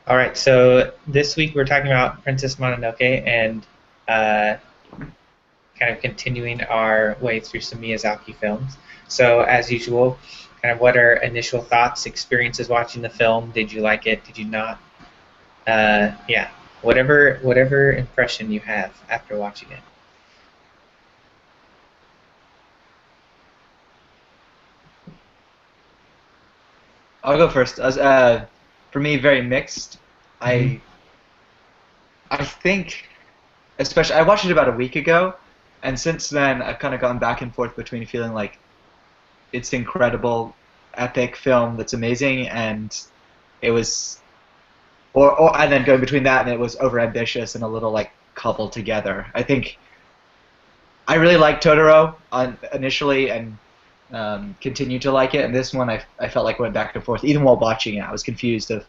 All right, so this week we're talking about Princess Mononoke and uh, kind of continuing our way through some Miyazaki films. So, as usual, kind of what are initial thoughts, experiences watching the film? Did you like it? Did you not? Yeah, whatever impression you have after watching it. I'll go first. For me, very mixed. Mm-hmm. I I think, especially, I watched it about a week ago, and since then I've kind of gone back and forth between feeling like it's incredible, epic film that's amazing, and it was, or and then going between that and it was overambitious and a little like cobbled together. I think I really liked Totoro initially and continued to like it. And this one, I felt like went back and forth. Even while watching it, I was confused of,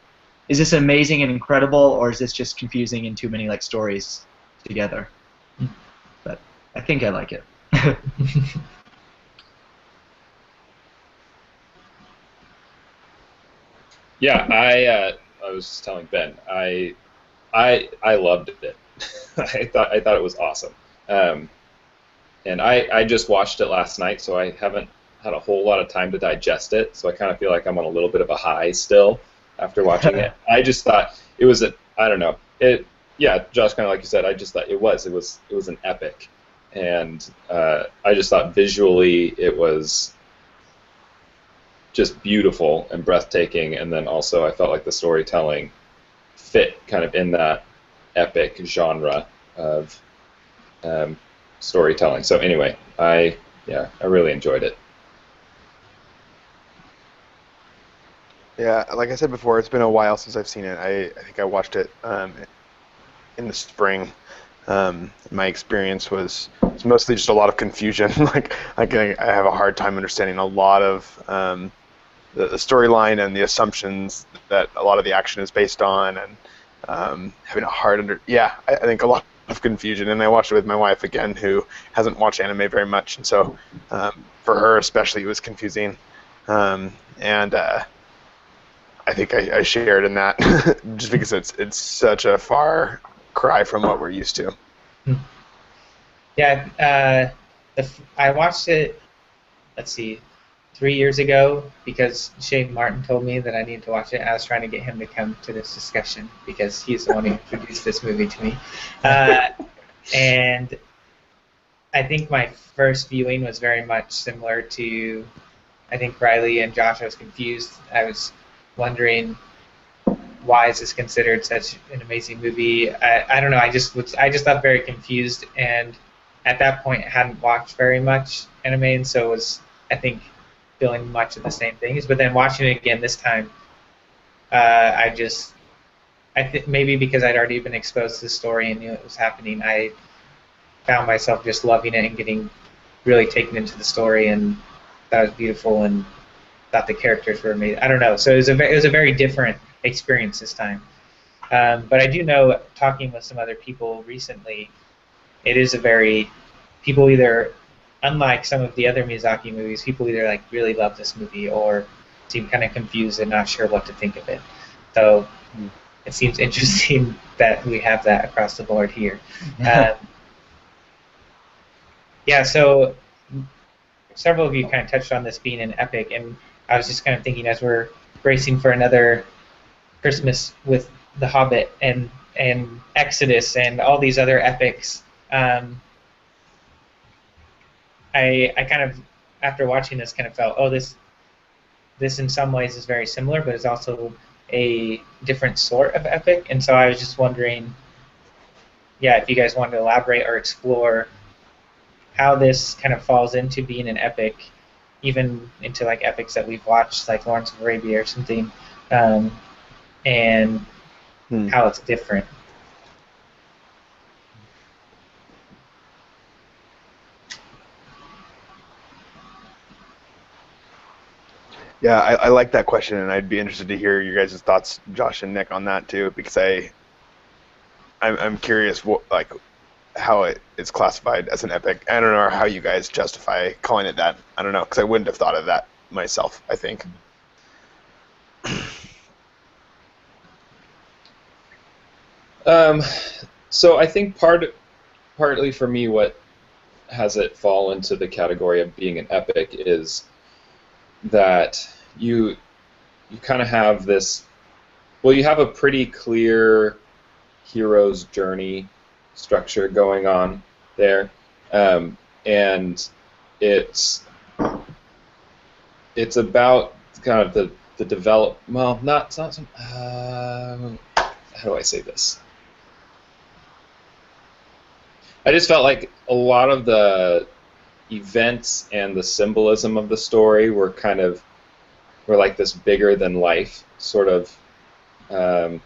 is this amazing and incredible, or is this just confusing and too many like stories together? But I think I like it. Yeah, I was just telling Ben, I loved it. I thought it was awesome. Um, and I just watched it last night, so I haven't had a whole lot of time to digest it. So I kind of feel like I'm on a little bit of a high still after watching it. I just thought it was a I don't know it. Yeah, Josh, kind of like you said, I just thought it was an epic, and I just thought visually it was just beautiful and breathtaking, and then also I felt like the storytelling fit kind of in that epic genre of um, storytelling. So anyway, I really enjoyed it. Yeah, like I said before, it's been a while since I've seen it. I think I watched it in the spring. My experience was mostly just a lot of confusion. I have a hard time understanding a lot of the storyline and the assumptions that a lot of the action is based on, and having a I think a lot of confusion. And I watched it with my wife again, who hasn't watched anime very much, and so for her especially, it was confusing. And I think I shared in that just because it's such a far cry from what we're used to. Yeah, I watched it. Let's see, 3 years ago because Shane Martin told me that I needed to watch it. I was trying to get him to come to this discussion because he's the one who introduced this movie to me. Uh, and I think my first viewing was very much similar to, I think, Riley and Josh. I was confused. I was wondering, why is this considered such an amazing movie? I don't know. I just felt very confused, and at that point, I hadn't watched very much anime, and so was, I think, feeling much of the same things. But then watching it again this time, I just I think maybe because I'd already been exposed to the story and knew it was happening, I found myself just loving it and getting really taken into the story, and that was beautiful, and thought the characters were amazing. I don't know. So it was a very different experience this time. But I do know, talking with some other people recently, it is a very people either, unlike some of the other Miyazaki movies, people either like really love this movie or seem kind of confused and not sure what to think of it. So it seems interesting that we have that across the board here. Um, yeah, so several of you kind of touched on this being an epic, and I was just kind of thinking as we're bracing for another Christmas with The Hobbit and Exodus and all these other epics. I kind of, after watching this, kind of felt, oh, this in some ways is very similar, but it's also a different sort of epic. And so I was just wondering, yeah, if you guys wanted to elaborate or explore how this kind of falls into being an epic, even into like epics that we've watched, like Lawrence of Arabia or something, um, and Hmm. how it's different. Yeah, I like that question, and I'd be interested to hear your guys' thoughts, Josh and Nick, on that too, because I'm curious what like how it's classified as an epic. I don't know how you guys justify calling it that. I don't know, because I wouldn't have thought of that myself, I think. Um, so I think partly for me, what has it fall into the category of being an epic is that you kind of have this. Well, you have a pretty clear hero's journey structure going on there, and it's it's about kind of the develop. Well, not it's not some. How do I say this? I just felt like a lot of the events and the symbolism of the story were like this bigger than life sort of um,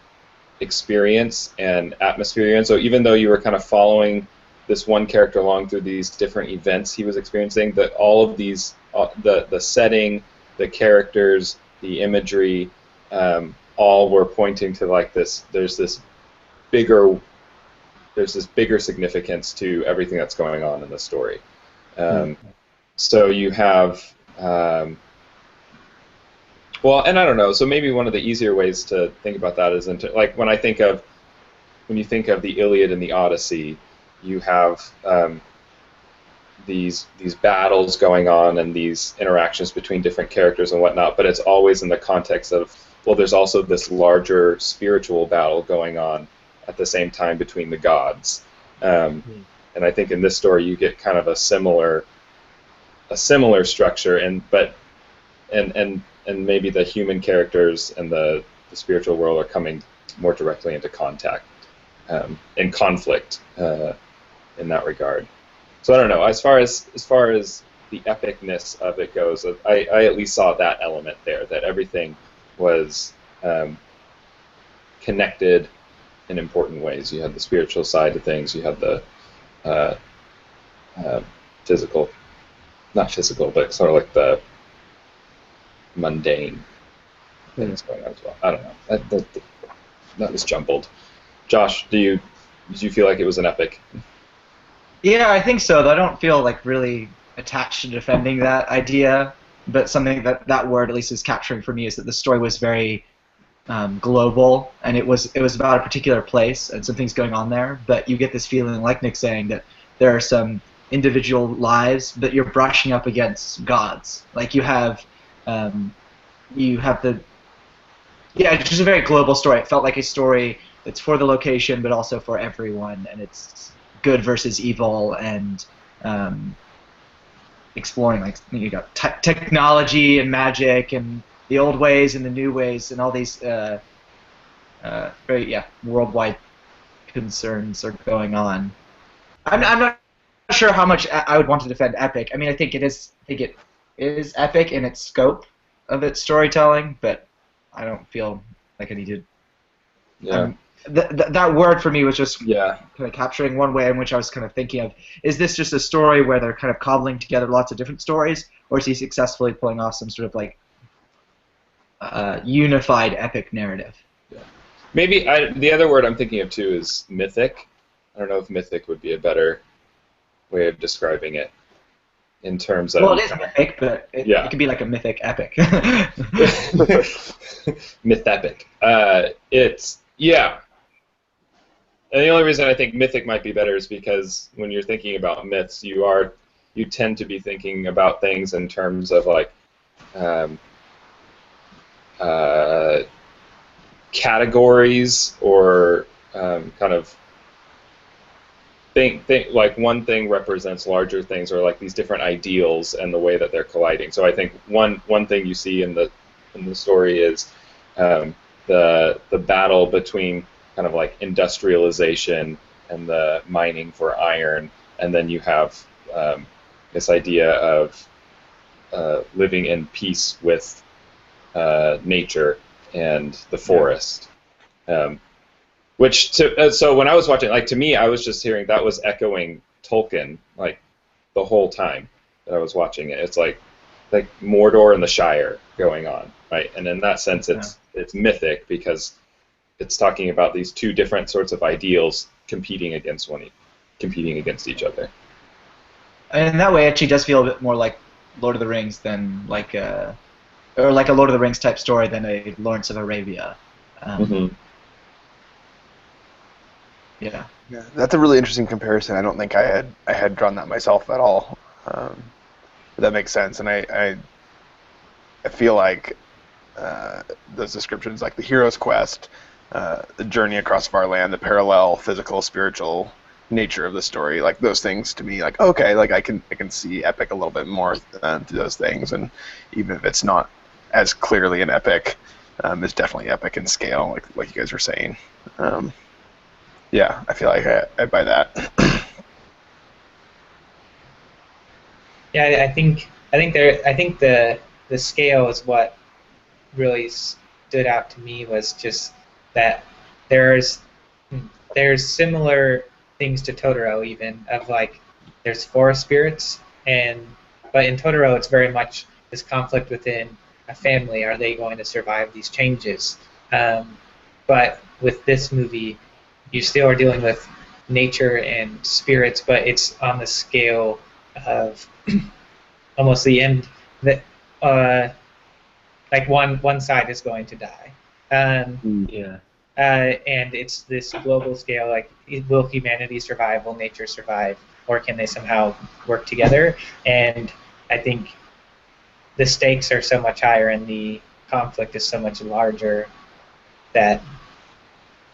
experience and atmosphere. And so even though you were kind of following this one character along through these different events he was experiencing, that all of these, the setting, the characters, the imagery, all were pointing to like this. Bigger, there's this bigger significance to everything that's going on in the story. So you have. Well, and I don't know. So maybe one of the easier ways to think about that is like when you think of the Iliad and the Odyssey, you have these battles going on and these interactions between different characters and whatnot. But it's always in the context of, well, there's also this larger spiritual battle going on at the same time between the gods. And I think in this story you get kind of a similar structure, and maybe the human characters and the spiritual world are coming more directly into contact and conflict in that regard. So I don't know. As far as the epicness of it goes, I at least saw that element there, that everything was connected in important ways. You had the spiritual side of things. You had the physical, not physical, but sort of like the mundane things going on as well. I don't know. That was jumbled. Josh, did you feel like it was an epic? Yeah, I think so. Though I don't feel like really attached to defending that idea, but something that word at least is capturing for me is that the story was very global, and it was about a particular place and some things going on there. But you get this feeling, like Nick saying, that there are some individual lives, but you're brushing up against gods. Like you have the it's just a very global story. It felt like a story that's for the location, but also for everyone, and it's good versus evil, and exploring like you got technology and magic and the old ways and the new ways and all these very worldwide concerns are going on. I'm not sure how much I would want to defend epic. I mean, I think it is epic in its scope of its storytelling, but I don't feel like I need to. Yeah. That word for me was just Yeah. kind of capturing one way in which I was kind of thinking of, is this just a story where they're kind of cobbling together lots of different stories, or is he successfully pulling off some sort of like unified epic narrative? Yeah. Maybe the other word I'm thinking of too is mythic. I don't know if mythic would be a better way of describing it in terms of. Well, it is mythic, but it could be like a mythic epic. Myth epic. It's And the only reason I think mythic might be better is because when you're thinking about myths, you tend to be thinking about things in terms of like categories or kind of think like one thing represents larger things, or like these different ideals and the way that they're colliding. So I think one thing you see in the story is the battle between kind of like industrialization and the mining for iron, and then you have this idea of living in peace with nature and the forest. So when I was watching, like to me, I was just hearing that was echoing Tolkien like the whole time that I was watching it. It's like Mordor and the Shire going on, right? And in that sense, it's mythic because it's talking about these two different sorts of ideals competing against each other. And in that way, it actually does feel a bit more like Lord of the Rings than like a Lord of the Rings type story than a Lawrence of Arabia. Yeah. Yeah, that's a really interesting comparison. I don't think I had drawn that myself at all. But that makes sense, and I feel like those descriptions, like the hero's quest, the journey across far land, the parallel physical, spiritual nature of the story, like those things to me, like okay, like I can see epic a little bit more through those things, and even if it's not as clearly an epic, it's definitely epic in scale, like you guys were saying. Um, yeah, I feel like I buy that. Yeah, I think the scale is what really stood out to me was just that there's there's similar things to Totoro even of like there's forest spirits and but in Totoro it's very much this conflict within a family. Are they going to survive these changes? Um, but with this movie, you still are dealing with nature and spirits, but it's on the scale of almost the end that uh, like one side is going to die. Um, Yeah. and it's this global scale. Like, will humanity survive? Will nature survive? Or can they somehow work together? And I think the stakes are so much higher, and the conflict is so much larger that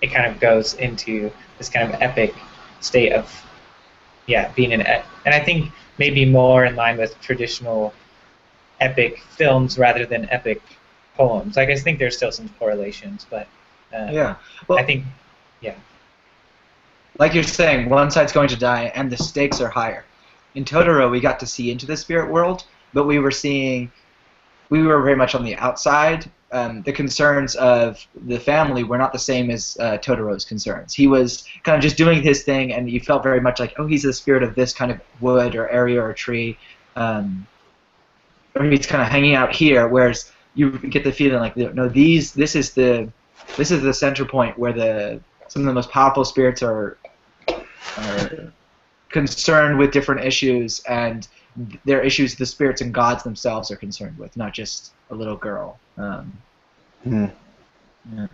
it kind of goes into this kind of epic state of being and I think maybe more in line with traditional epic films rather than epic poems. Like I think there's still some correlations, but Yeah. I Well, think yeah. like you're saying, one side's going to die, and the stakes are higher. In Totoro, we got to see into the spirit world, but we were very much on the outside. The concerns of the family were not the same as Totoro's concerns. He was kind of just doing his thing, and you felt very much like, oh, he's the spirit of this kind of wood or area or tree, or he's kind of hanging out here. Whereas you get the feeling like, no, this is the center point where some of the most powerful spirits are concerned with different issues, and their issues the spirits and gods themselves are concerned with, not just a little girl. Hmm. Yeah.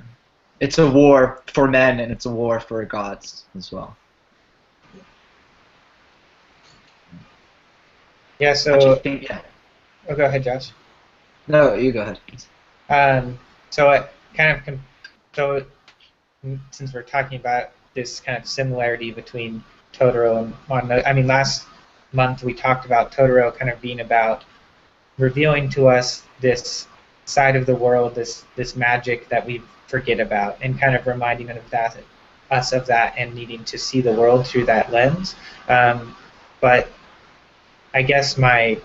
It's a war for men, and it's a war for gods as well. Yeah, Actually, so yeah. go ahead, Josh. No, you go ahead. So it kind of so since we're talking about this kind of similarity between Totoro and Mononoke, I mean, last month we talked about Totoro kind of being about revealing to us this side of the world, this magic that we forget about, and kind of reminding us of that, and needing to see the world through that lens. But I guess my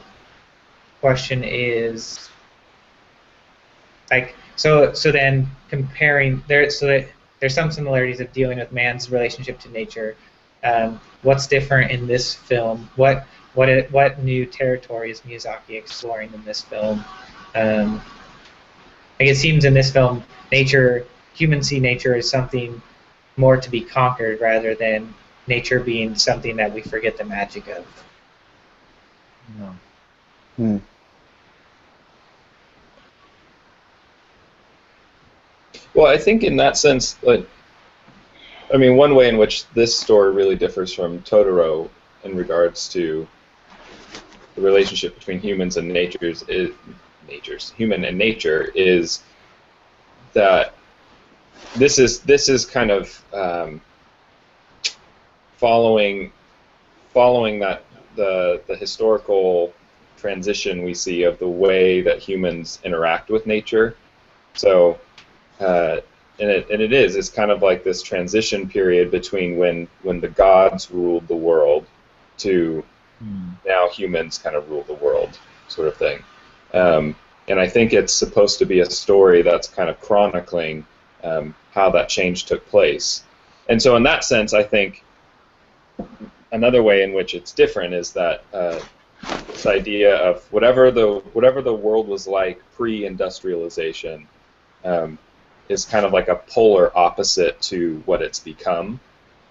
question is like so then comparing there so that there's some similarities of dealing with man's relationship to nature. What's different in this film? What new territory is Miyazaki exploring in this film? Um, like it seems in this film, humans see nature as something more to be conquered rather than nature being something that we forget the magic of. No. Hmm. Well, I think in that sense, like, I mean, one way in which this story really differs from Totoro in regards to the relationship between humans and human and nature is that this is kind of following that the historical transition we see of the way that humans interact with nature. So uh, it's kind of like this transition period between when the gods ruled the world to now humans kind of rule the world, sort of thing. And I think it's supposed to be a story that's kind of chronicling how that change took place. And so, in that sense, I think another way in which it's different is that this idea of whatever the world was like pre-industrialization is kind of like a polar opposite to what it's become.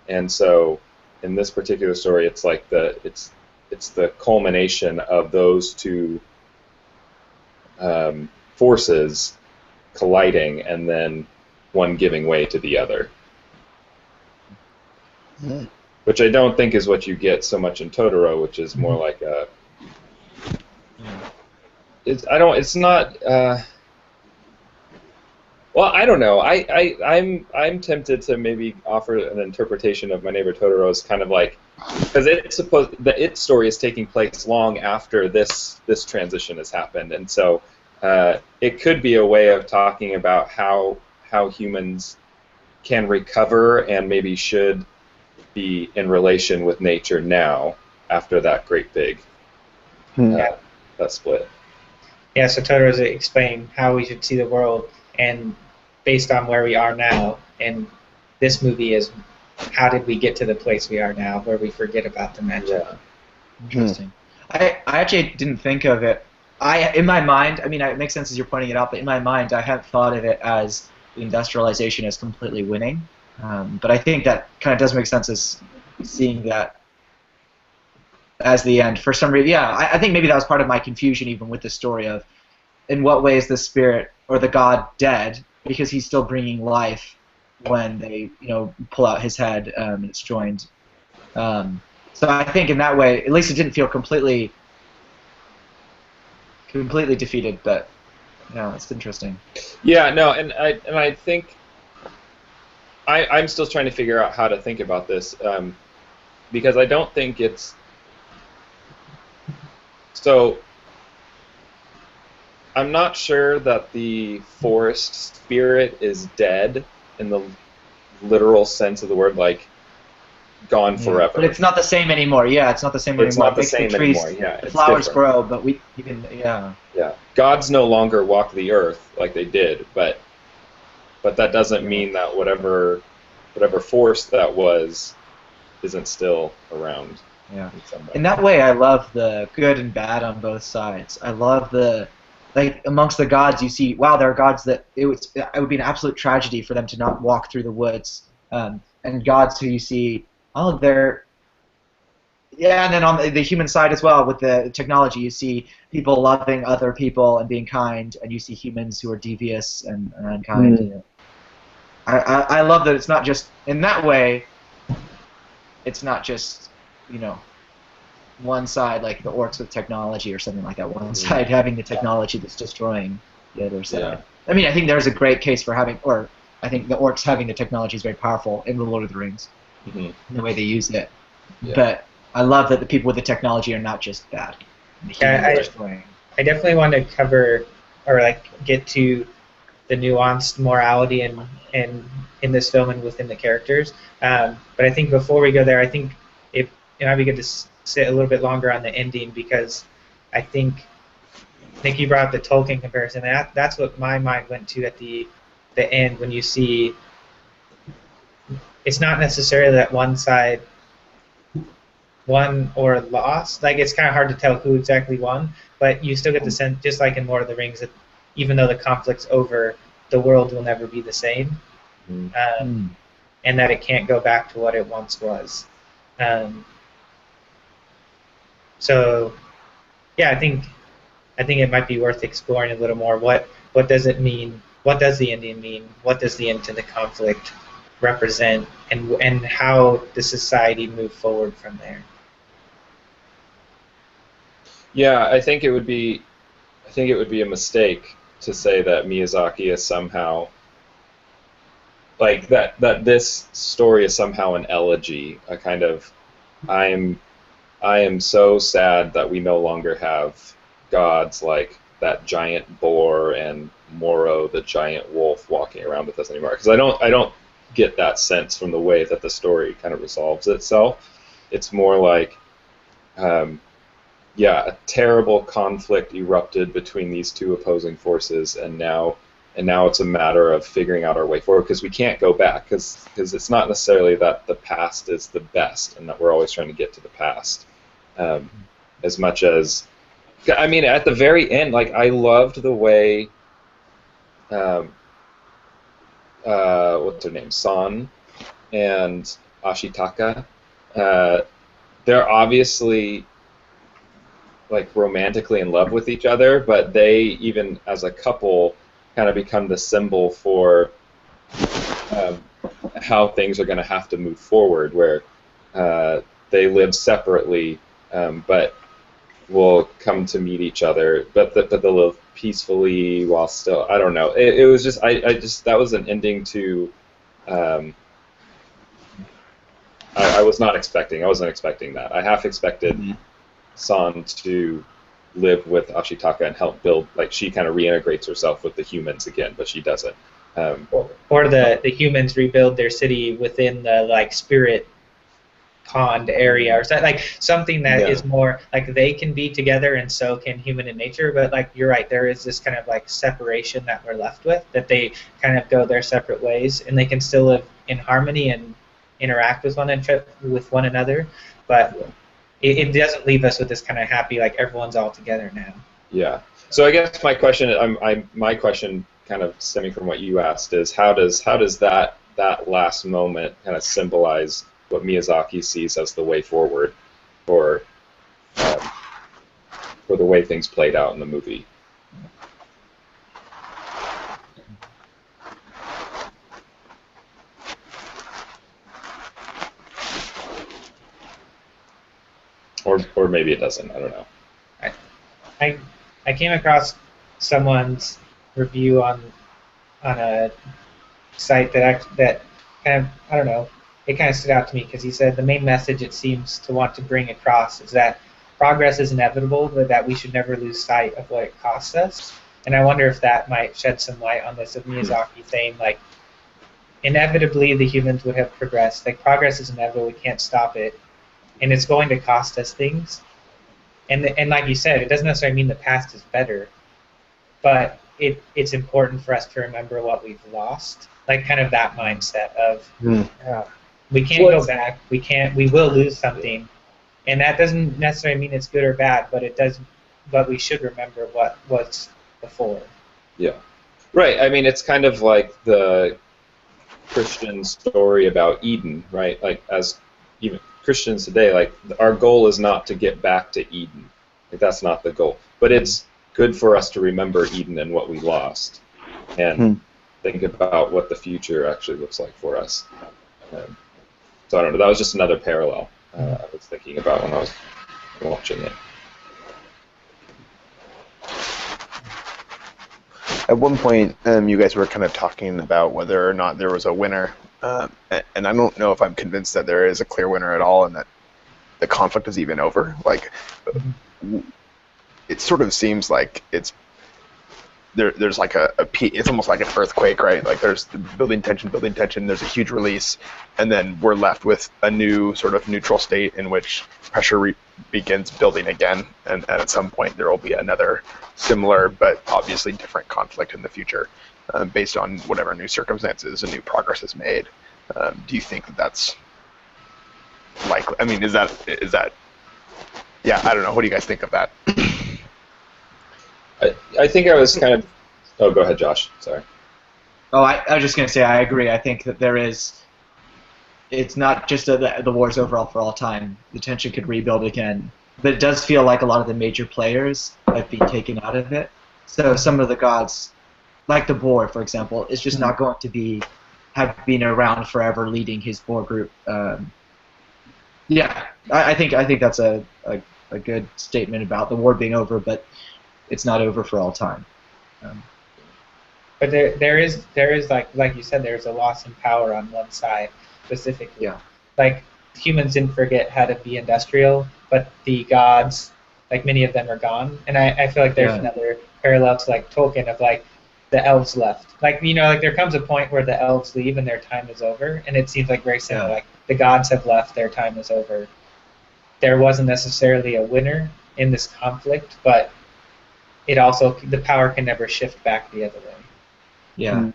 And so, in this particular story, it's like it's the culmination of those two forces colliding, and then one giving way to the other. Mm. which I don't think is what you get so much in Totoro, which is more like a. It's not. Well, I don't know. I'm tempted to maybe offer an interpretation of My Neighbor Totoro as kind of like, because it's supposed that its story is taking place long after this transition has happened, and so it could be a way of talking about how humans can recover and maybe should be in relation with nature now after that great big Hmm. Yeah. that split. Yeah, so Totoro's explaining how we should see the world, and based on where we are now. And this movie is how did we get to the place we are now, where we forget about the magic. Yeah. Interesting. I actually didn't think of it. In my mind, I mean, it makes sense as you're pointing it out, but in my mind, I hadn't thought of it as the industrialization as completely winning. But I think that kind of does make sense as seeing that as the end. For some reason, yeah, I think maybe that was part of my confusion even with the story of in what way is the spirit or the god dead because he's still bringing life when they pull out his head and it's joined. So I think in that way, at least it didn't feel completely defeated. But yeah, it's interesting. Yeah, no, and I think I'm still trying to figure out how to think about this because I don't think it's so. I'm not sure that the forest spirit is dead in the literal sense of the word, like gone forever. But it's not the same anymore. Yeah, it's not the same It's anymore. not the Makes same the trees, anymore. Yeah, the it's flowers different. grow, but we can yeah. Yeah, gods no longer walk the earth like they did, but that doesn't mean that whatever force that was isn't still around. Yeah. In some way. In that way, I love the good and bad on both sides. I love the like amongst the gods, you see, wow, there are gods that it would be an absolute tragedy for them to not walk through the woods, and gods who you see, oh, they're yeah, and then on the human side as well, with the technology, you see people loving other people and being kind, and you see humans who are devious and unkind. Mm. I love that it's not just in that way. It's not just one side like the orcs with technology or something like that. One side having the technology that's destroying the other side. Yeah. I mean, I think there's a great case for having, or I think the orcs having the technology is very powerful in the Lord of the Rings, in the way they use it. Yeah. But I love that the people with the technology are not just bad. The humans are destroying. I definitely want to cover or like get to the nuanced morality in this film and within the characters. But I think before we go there, I think it might be good to sit a little bit longer on the ending because I think Nick, you brought up the Tolkien comparison. That's what my mind went to at the end when you see it's not necessarily that one side won or lost. Like it's kind of hard to tell who exactly won, but you still get the sense, just like in Lord of the Rings, that even though the conflict's over, the world will never be the same, and that it can't go back to what it once was. So, yeah, I think it might be worth exploring a little more. What does it mean? What does the ending mean? What does the end to the conflict represent? And how does society move forward from there? Yeah, I think it would be a mistake to say that Miyazaki is somehow like that this story is somehow an elegy, a kind of I am so sad that we no longer have gods like that giant boar and Moro the giant wolf walking around with us anymore, because I don't get that sense from the way that the story kind of resolves itself. It's more like a terrible conflict erupted between these two opposing forces, and now it's a matter of figuring out our way forward, because we can't go back, because it's not necessarily that the past is the best and that we're always trying to get to the past, as much as, I mean, at the very end, like, I loved the way what's her name, San and Ashitaka, they're obviously like romantically in love with each other, but they, even as a couple, kind of become the symbol for how things are going to have to move forward, where they live separately, but will come to meet each other, but they'll live peacefully while still. I don't know. It was just I just that was an ending to. I was not expecting. I wasn't expecting that. I half expected San to live with Ashitaka and help build. Like she kind of reintegrates herself with the humans again, but she doesn't. Or the humans rebuild their city within the like spirit pond area, or something that is more like they can be together and so can human and nature, but like you're right, there is this kind of like separation that we're left with, that they kind of go their separate ways and they can still live in harmony and interact with one another, but it doesn't leave us with this kind of happy like everyone's all together now. Yeah. So I guess my question kind of stemming from what you asked is how does that last moment kind of symbolize what Miyazaki sees as the way forward for the way things played out in the movie? Or maybe it doesn't. I don't know. I came across someone's review on a site that kind of, I don't know, it kind of stood out to me because he said the main message it seems to want to bring across is that progress is inevitable, but that we should never lose sight of what it costs us. And I wonder if that might shed some light on this, of Miyazaki saying like inevitably the humans would have progressed. Like progress is inevitable, we can't stop it, and it's going to cost us things. And like you said, it doesn't necessarily mean the past is better, but it's important for us to remember what we've lost. Like kind of that mindset of we can't go back, we will lose something, and that doesn't necessarily mean it's good or bad, but we should remember what was before. Yeah, right. I mean, it's kind of like the Christian story about Eden, right? Like as even Christians today, like our goal is not to get back to Eden. Like, that's not the goal. But it's good for us to remember Eden and what we lost, and think about what the future actually looks like for us. So I don't know. That was just another parallel I was thinking about when I was watching it. At one point, you guys were kind of talking about whether or not there was a winner, and I don't know if I'm convinced that there is a clear winner at all, and that the conflict is even over. Like, it sort of seems like there's like a peak. It's almost like an earthquake, right? Like there's building tension. There's a huge release, and then we're left with a new sort of neutral state in which pressure begins building again, and at some point there will be another similar but obviously different conflict in the future, based on whatever new circumstances and new progress is made. Do you think that that's likely? I mean, is that? Yeah, I don't know. What do you guys think of that? I think I was kind of. Oh, go ahead, Josh. Sorry. Oh, I was just going to say I agree. I think that there is. It's not just the war's overall for all time. The tension could rebuild again, but it does feel like a lot of the major players have been taken out of it. So some of the gods, like the boar, for example, is just not going to have been around forever, leading his boar group. Yeah, I think that's a good statement about the war being over, but it's not over for all time. But there is like you said, there's a loss in power on one side specifically. Yeah. Like humans didn't forget how to be industrial, but the gods, like many of them are gone. And I feel like there's another parallel to like Tolkien of like the elves left. Like like there comes a point where the elves leave and their time is over, and it seems like very similar. Like the gods have left, their time is over. There wasn't necessarily a winner in this conflict, but it also, the power can never shift back the other way. Yeah.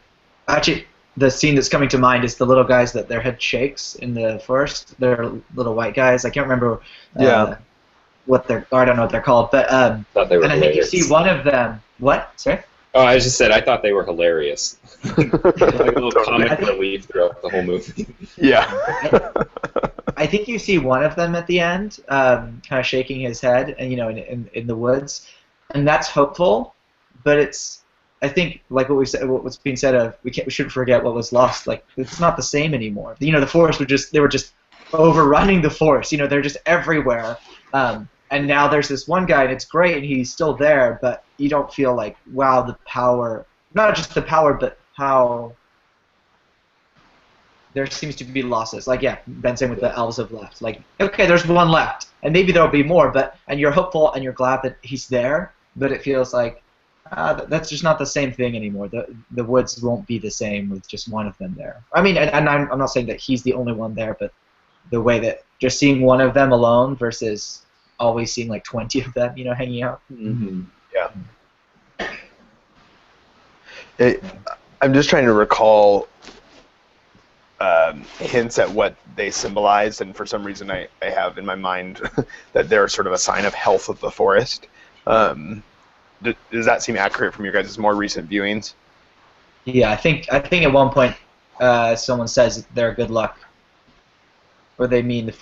Actually, the scene that's coming to mind is the little guys that their head shakes in the forest. They're little white guys. I can't remember what I don't know what they're called, but thought they were and I think you see one of them. What? Sorry? Oh, I just said I thought they were hilarious. Like a little comic relief throughout the whole movie. Yeah. I think you see one of them at the end, kind of shaking his head, and in the woods, and that's hopeful. But it's, I think, like what we said, what's being said of we shouldn't forget what was lost. Like it's not the same anymore. The forest were just overrunning the forest. You know, they're just everywhere. And now there's this one guy, and it's great, and he's still there, but you don't feel like, wow, the power, not just the power, but how there seems to be losses. Like, yeah, Ben saying with the elves have left. Like, okay, there's one left, and maybe there'll be more, and you're hopeful and you're glad that he's there, but it feels like that's just not the same thing anymore. The woods won't be the same with just one of them there. I mean, and I'm not saying that he's the only one there, but the way that just seeing one of them alone versus always seeing like 20 of them, you know, hanging out. Mm-hmm. Yeah. I'm just trying to recall hints at what they symbolize, and for some reason I have in my mind that they're sort of a sign of health of the forest. Does that seem accurate from your guys' more recent viewings? Yeah, I think at one point someone says they're good luck, or they mean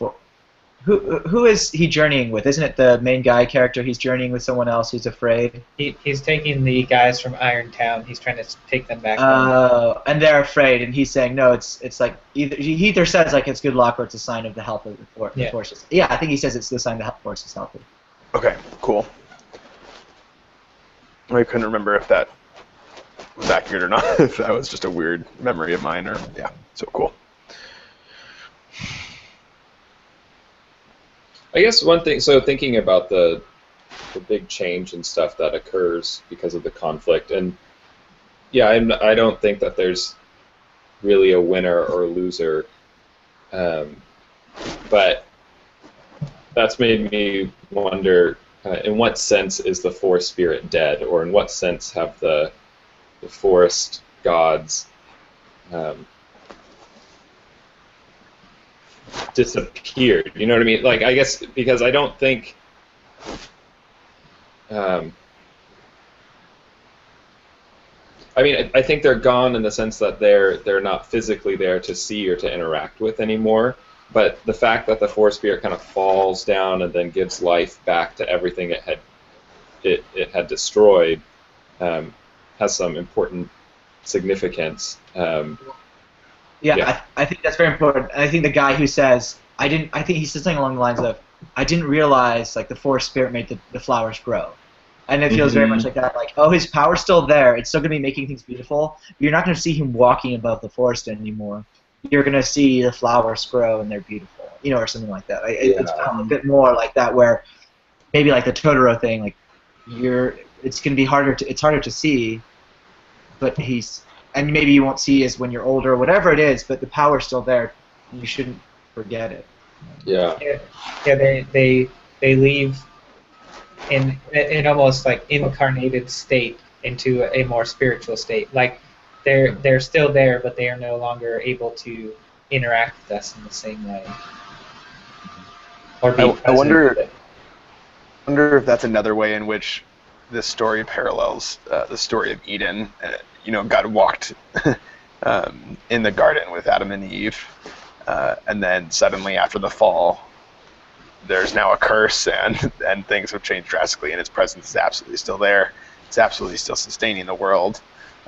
who is he journeying with? Isn't it the main guy character? He's journeying with someone else who's afraid. He's taking the guys from Iron Town. He's trying to take them back home. And they're afraid, and he's saying no. It's like he either says like it's good luck or it's a sign of the health of the forces. Yeah, I think he says it's the sign the force is healthy. Okay, cool. I couldn't remember if that was accurate or not. If that was just a weird memory of mine, or yeah, so cool. I guess one thing, so thinking about the big change and stuff that occurs because of the conflict, and yeah, I don't think that there's really a winner or loser, but that's made me wonder, in what sense is the forest spirit dead, or in what sense have the forest gods disappeared? You know what I mean? Like, I guess because I don't think I mean, I think they're gone in the sense that they're not physically there to see or to interact with anymore. But the fact that the forest spirit kind of falls down and then gives life back to everything it had destroyed has some important significance. Yeah. I think that's very important. And I think the guy who says I think he says something along the lines of I didn't realize like the forest spirit made the flowers grow. And it feels very much like that, like, oh, his power's still there. It's still going to be making things beautiful. But you're not going to see him walking above the forest anymore. You're going to see the flowers grow and they're beautiful, you know, or something like that. It's a bit more like that, where maybe like the Totoro thing, like it's going to be harder to see, but and maybe you won't see as when you're older or whatever it is, but the power's still there. You shouldn't forget it. Yeah. They leave in almost like incarnated state into a more spiritual state. Like they're still there, but they are no longer able to interact with us in the same way. Or be I wonder if that's another way in which this story parallels the story of Eden. God walked in the garden with Adam and Eve, and then suddenly after the fall, there's now a curse, and things have changed drastically, and its presence is absolutely still there. It's absolutely still sustaining the world,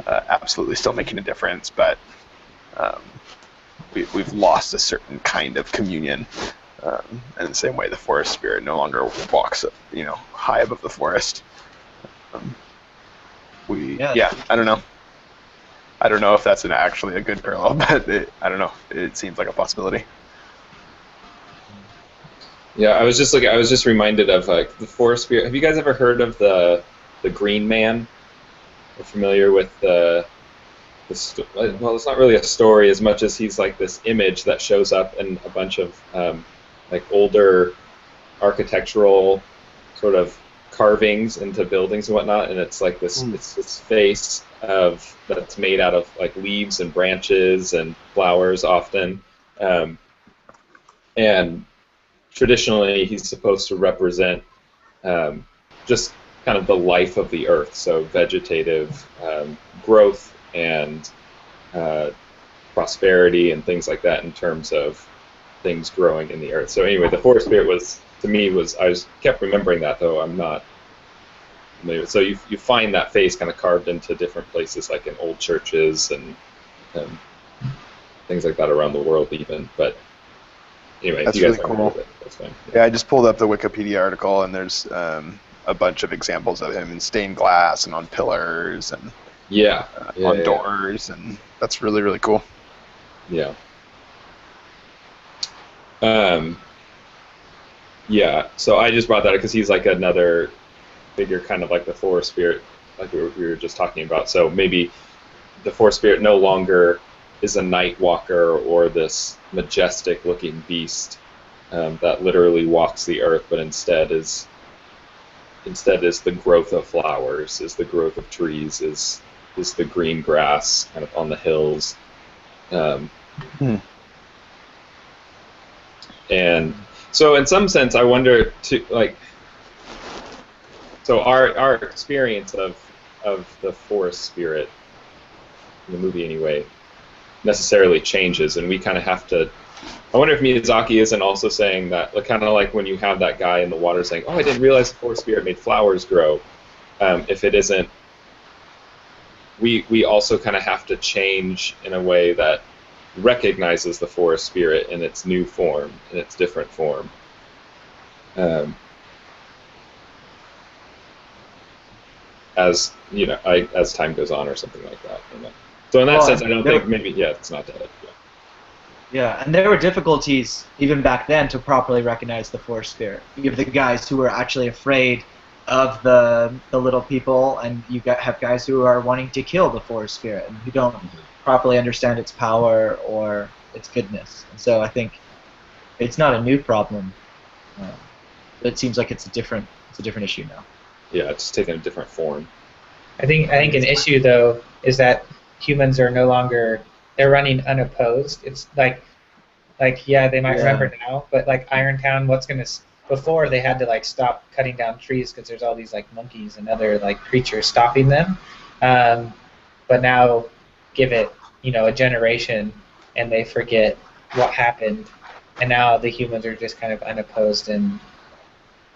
absolutely still making a difference, but we've lost a certain kind of communion. And in the same way, the forest spirit no longer walks, high above the forest. I don't know. I don't know if that's actually a good parallel, but I don't know. It seems like a possibility. Yeah, I was just reminded of like the forest spirit. Have you guys ever heard of the Green Man? Are familiar with well, it's not really a story as much as he's like this image that shows up in a bunch of like older architectural sort of carvings into buildings and whatnot, and it's like this it's this face that's made out of like leaves and branches and flowers often, and traditionally he's supposed to represent just kind of the life of the earth, so vegetative growth and prosperity and things like that in terms of things growing in the earth. So anyway, the forest spirit I kept remembering that, though I'm not familiar. So you find that face kind of carved into different places, like in old churches and things like that around the world even. But Anyway, if That's you guys really aren't cool cool. with it, that's fine. Yeah, I just pulled up the Wikipedia article, and there's a bunch of examples of him in stained glass and on pillars and Yeah, yeah, on yeah, doors, and that's really, really cool. yeah. Um, yeah. So I just brought that up because he's like another figure, kind of like the forest spirit, like we were just talking about. So maybe the forest spirit no longer is a night walker or this majestic looking beast that literally walks the earth, but instead is the growth of flowers, is the growth of trees, is the green grass kind of on the hills. Um, Hmm. and so in some sense I wonder to like, so our experience of the forest spirit in the movie anyway necessarily changes, and we kind of have to. I wonder if Miyazaki isn't also saying that, like, kind of like when you have that guy in the water saying, "Oh, I didn't realize the forest spirit made flowers grow." If it isn't, we also kind of have to change in a way that recognizes the forest spirit in its new form, in its different form. Um, as you know, as time goes on, or something like that. You know? So in that Well, sense, I don't think maybe it's not dead. Yeah. yeah, and there were difficulties even back then to properly recognize the forest spirit. You have the guys who were actually afraid of the little people, and have guys who are wanting to kill the forest spirit and who don't properly understand its power or its goodness. And so I think it's not a new problem. Uh, it seems like it's a different issue now. Yeah, it's taken a different form. I think an issue though is that humans are no longer they're running unopposed. It's like yeah, they might Yeah. remember now, but like Irontown, before they had to like stop cutting down trees because there's all these like monkeys and other like creatures stopping them. Um, but now give it a generation and they forget what happened, and now the humans are just kind of unopposed and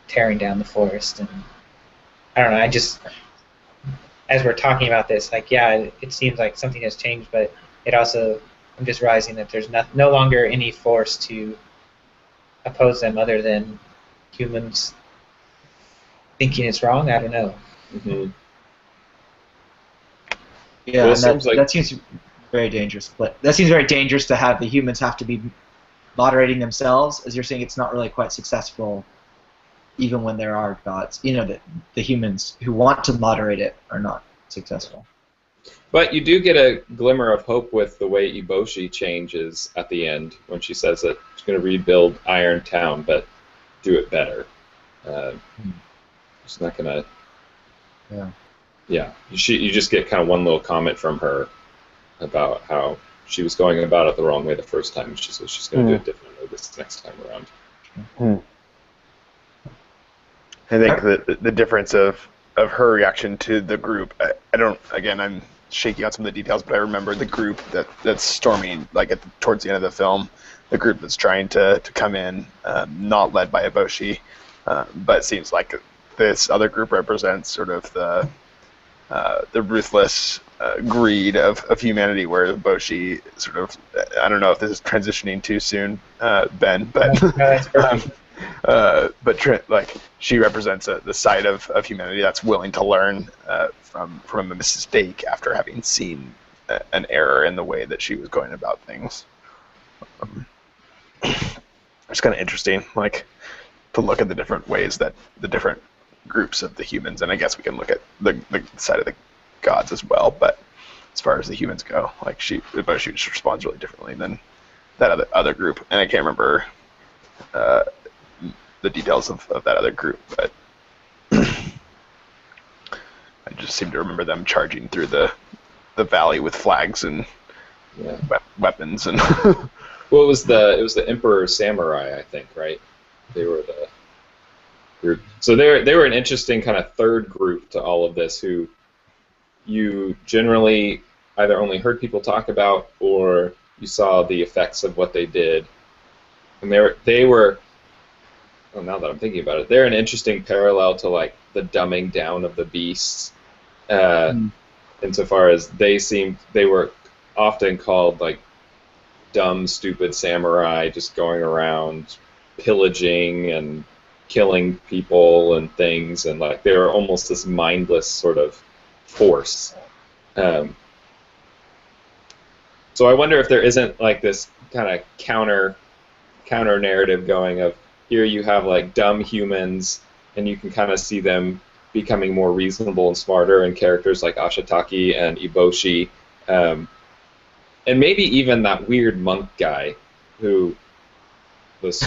tearing down the forest. And I don't know. I just as we're talking about this, like, yeah, it seems like something has changed, but it also, I'm just realizing that there's no longer any force to oppose them other than humans thinking it's wrong. I don't know. Mm-hmm. Yeah, Well, it and seems like that seems very dangerous. But that seems very dangerous to have the humans have to be moderating themselves. As you're saying, it's not really quite successful, even when there are gods. The humans who want to moderate it are not successful. But you do get a glimmer of hope with the way Eboshi changes at the end when she says that she's going to rebuild Iron Town, but do it better. She's not going to. Yeah. Yeah, you just get kind of one little comment from her about how she was going about it the wrong way the first time. She says she's going to do it differently this next time around. I think the difference of her reaction to the group, I don't, again, I'm shaky on some of the details, but I remember the group that's storming, like towards the end of the film, the group that's trying to come in, not led by Eboshi, but it seems like this other group represents sort of the ruthless greed of humanity, where Eboshi sort of, I don't know if this is transitioning too soon, Ben, but No, that's perfect. like she represents the side of humanity that's willing to learn from a mistake after having seen an error in the way that she was going about things. It's kind of interesting, like, to look at the different ways that the different groups of the humans, and I guess we can look at the side of the gods as well, but as far as the humans go, like, she just responds really differently than that other group, and I can't remember the details of that other group, but I just seem to remember them charging through the valley with flags and weapons and. Well, it was the Emperor Samurai, I think, right? They were the group. So they were an interesting kind of third group to all of this, who you generally either only heard people talk about or you saw the effects of what they did, and they were. Well, now that I'm thinking about it, they're an interesting parallel to like the dumbing down of the beasts, insofar as they were often called like dumb, stupid samurai just going around pillaging and killing people and things, and like they're almost this mindless sort of force. Um, so I wonder if there isn't like this kind of counter narrative going of here you have like dumb humans, and you can kind of see them becoming more reasonable and smarter, and characters like Ashitaki and Iboshi, um, and maybe even that weird monk guy who was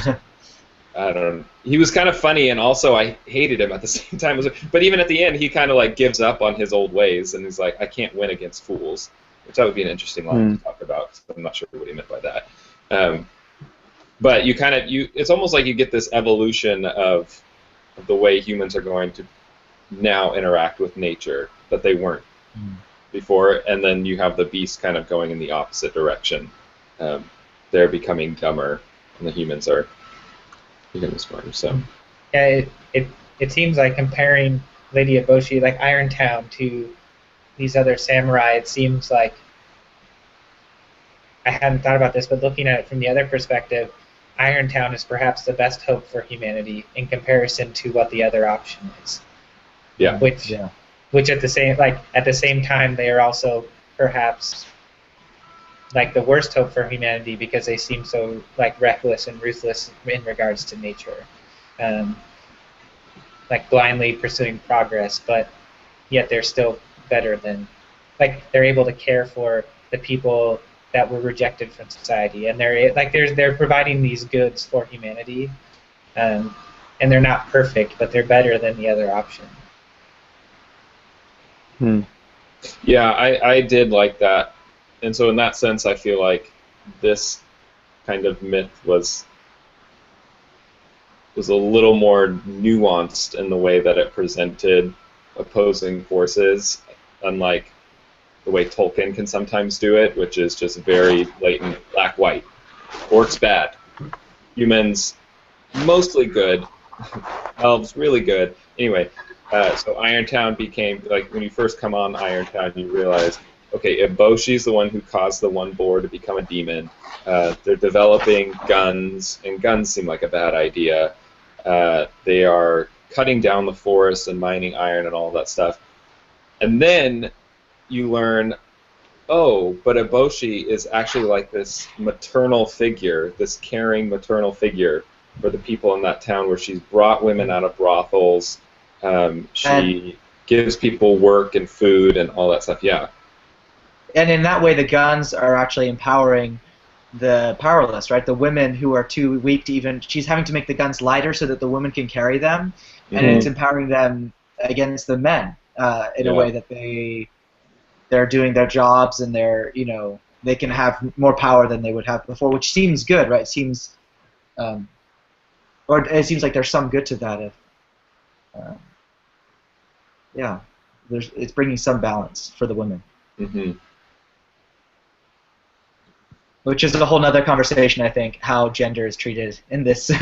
I don't know. He was kind of funny, and also I hated him at the same time. But even at the end, he kind of like gives up on his old ways, and he's like, "I can't win against fools," which that would be an interesting line to talk about. 'Cause I'm not sure what he meant by that. But it's almost like you get this evolution of the way humans are going to now interact with nature that they weren't before, and then you have the beast kind of going in the opposite direction. They're becoming dumber, and the humans are becoming smarter. So Yeah, it seems like comparing Lady Eboshi, like Irontown, to these other samurai, it seems like I hadn't thought about this, but looking at it from the other perspective, Irontown is perhaps the best hope for humanity in comparison to what the other option is. yeah, Which at the same time they are also perhaps like the worst hope for humanity because they seem so like reckless and ruthless in regards to nature, like blindly pursuing progress, but yet they're still better than, like they're able to care for the people that were rejected from society, and they're providing these goods for humanity, and they're not perfect, but they're better than the other option. Yeah, I did like that, and so in that sense, I feel like this kind of myth was a little more nuanced in the way that it presented opposing forces, unlike the way Tolkien can sometimes do it, which is just very blatant black-white. Orcs bad, humans mostly good, elves really good. Anyway, so Irontown became, like, when you first come on Irontown, you realize, okay, Iboshi's the one who caused the one boar to become a demon. They're developing guns, and guns seem like a bad idea. They are cutting down the forest and mining iron and all that stuff. And then you learn, oh, but Eboshi is actually like this maternal figure, this caring maternal figure for the people in that town, where she's brought women out of brothels. She gives people work and food and all that stuff. Yeah. And in that way, the guns are actually empowering the powerless, right? The women who are too weak to even... She's having to make the guns lighter so that the women can carry them, and it's empowering them against the men in a way that they're doing their jobs, and they can have more power than they would have before, which seems good, right? It seems, or it seems like there's some good to that. It's bringing some balance for the women. Which is a whole other conversation, I think, how gender is treated in this in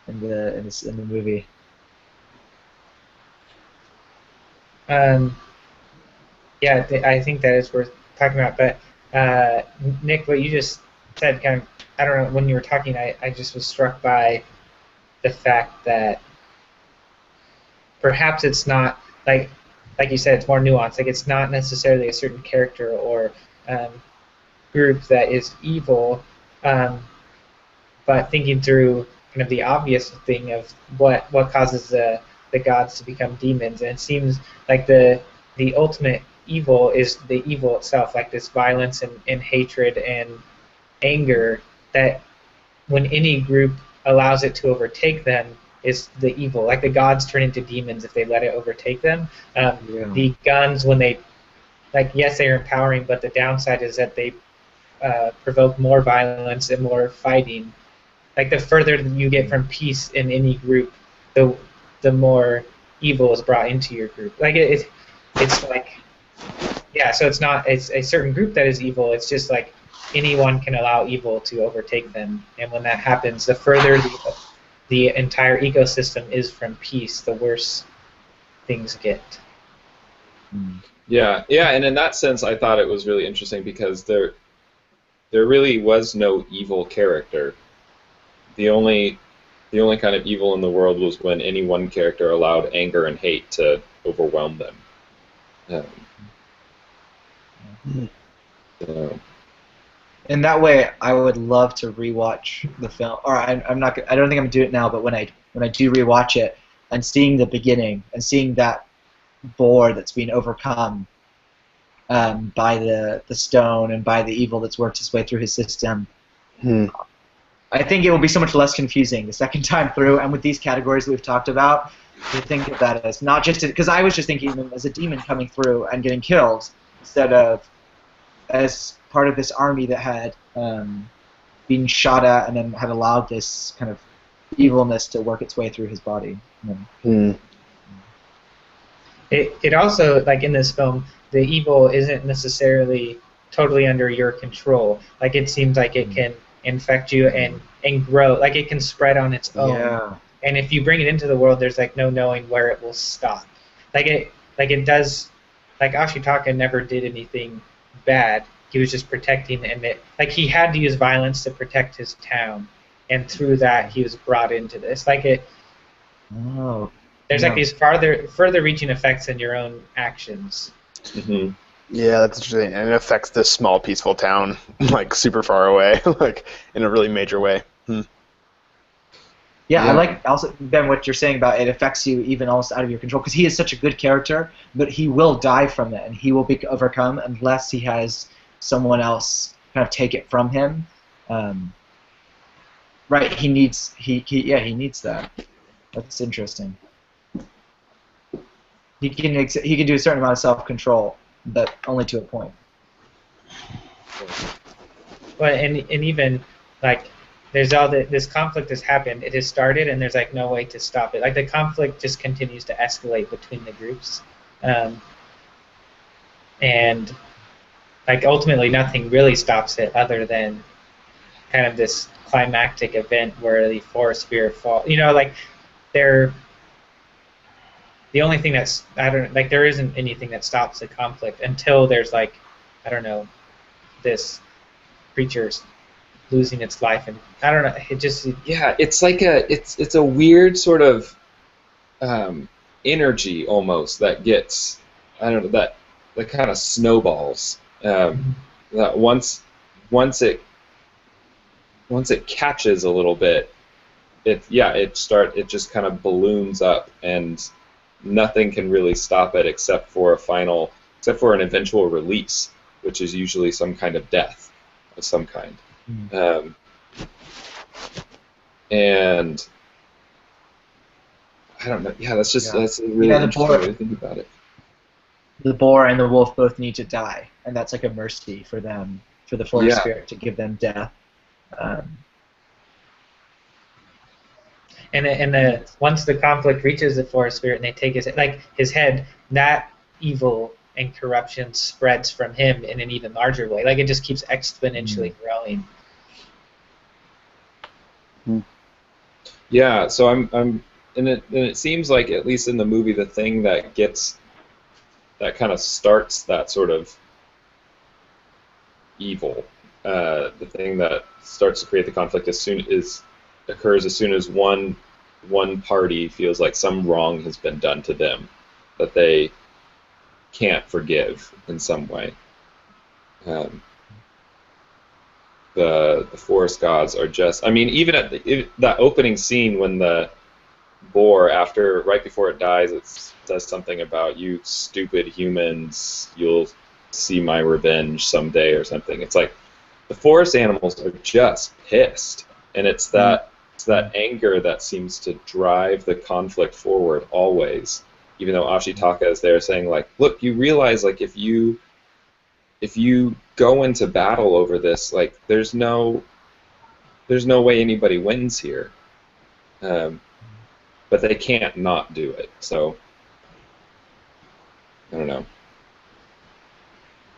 the movie. Yeah, I think that is worth talking about. But Nick, what you just said, kind of, I don't know, when you were talking, I just was struck by the fact that perhaps it's not like you said, it's more nuanced. Like it's not necessarily a certain character or group that is evil, but thinking through kind of the obvious thing of what causes the gods to become demons, and it seems like the ultimate evil is the evil itself, like this violence and hatred and anger that when any group allows it to overtake them is the evil. Like the gods turn into demons if they let it overtake them. The guns, when they, like, yes, they are empowering, but the downside is that they provoke more violence and more fighting. Like the further you get from peace in any group, the more evil is brought into your group. Like it's like, yeah. So it's not a certain group that is evil. It's just like anyone can allow evil to overtake them, and when that happens, the further the entire ecosystem is from peace, the worse things get. Yeah, and in that sense, I thought it was really interesting because there really was no evil character. The only the only kind of evil in the world was when any one character allowed anger and hate to overwhelm them. Um, Hmm. so, In that way, I would love to rewatch the film. Or I'm not. I don't think I'm gonna do it now. But when I do rewatch it and seeing the beginning and seeing that boar that's being overcome by the stone and by the evil that's worked its way through his system, Hmm. I think it will be so much less confusing the second time through. And with these categories that we've talked about, to think of that as not just because I was just thinking of him as a demon coming through and getting killed instead of as part of this army that had been shot at and then had allowed this kind of evilness to work its way through his body. Hmm. It also, like in this film, the evil isn't necessarily totally under your control. Like it seems like it can infect you and grow. Like it can spread on its own. Yeah. And if you bring it into the world, there's like no knowing where it will stop. Like it does. Like Ashitaka never did anything bad. He was just protecting, and like he had to use violence to protect his town, and through that he was brought into this. Like it, Oh. there's Yeah. like these further reaching effects in your own actions. mhm. Yeah, that's interesting, and it affects this small, peaceful town like super far away, like in a really major way. Hmm. Yeah, I Yeah. like also Ben what you're saying about it affects you even almost out of your control because he is such a good character, but he will die from it and he will be overcome unless he has someone else kind of take it from him. Um, right? He needs that. That's interesting. He can do a certain amount of self control, but only to a point. But and even like there's this conflict has happened. It has started, and there's like no way to stop it. Like the conflict just continues to escalate between the groups, um, and like ultimately nothing really stops it other than kind of this climactic event where the forest spirit fall. You know, like they're the only thing that's I don't like there isn't anything that stops the conflict until there's like I don't know this creature's losing its life, and I don't know. It just Yeah, it's like it's a weird sort of energy almost that gets I don't know that kind of snowballs. That once it catches a little bit, it just kind of balloons up and nothing can really stop it except for an eventual release, which is usually some kind of death of some kind. Um, and I don't know. Yeah, that's a really Yeah, interesting way to think about it. the boar and the wolf both need to die, and that's like a mercy for them, for the forest Yeah. spirit to give them death. Um, and the once the conflict reaches the forest spirit and they take his head, that evil and corruption spreads from him in an even larger way. Like it just keeps exponentially growing. Yeah, so I'm and it seems like at least in the movie the thing that kind of starts that sort of evil, the thing that starts to create the conflict occurs as soon as one party feels like some wrong has been done to them that they can't forgive in some way. Um, the forest gods are just I mean even at that opening scene when the boar right before it dies it says something about you stupid humans you'll see my revenge someday or something. It's like the forest animals are just pissed and it's that anger that seems to drive the conflict forward always, even though Ashitaka is there saying like look you realize like if you go into battle over this like there's no way anybody wins here. But they can't not do it. So I don't know.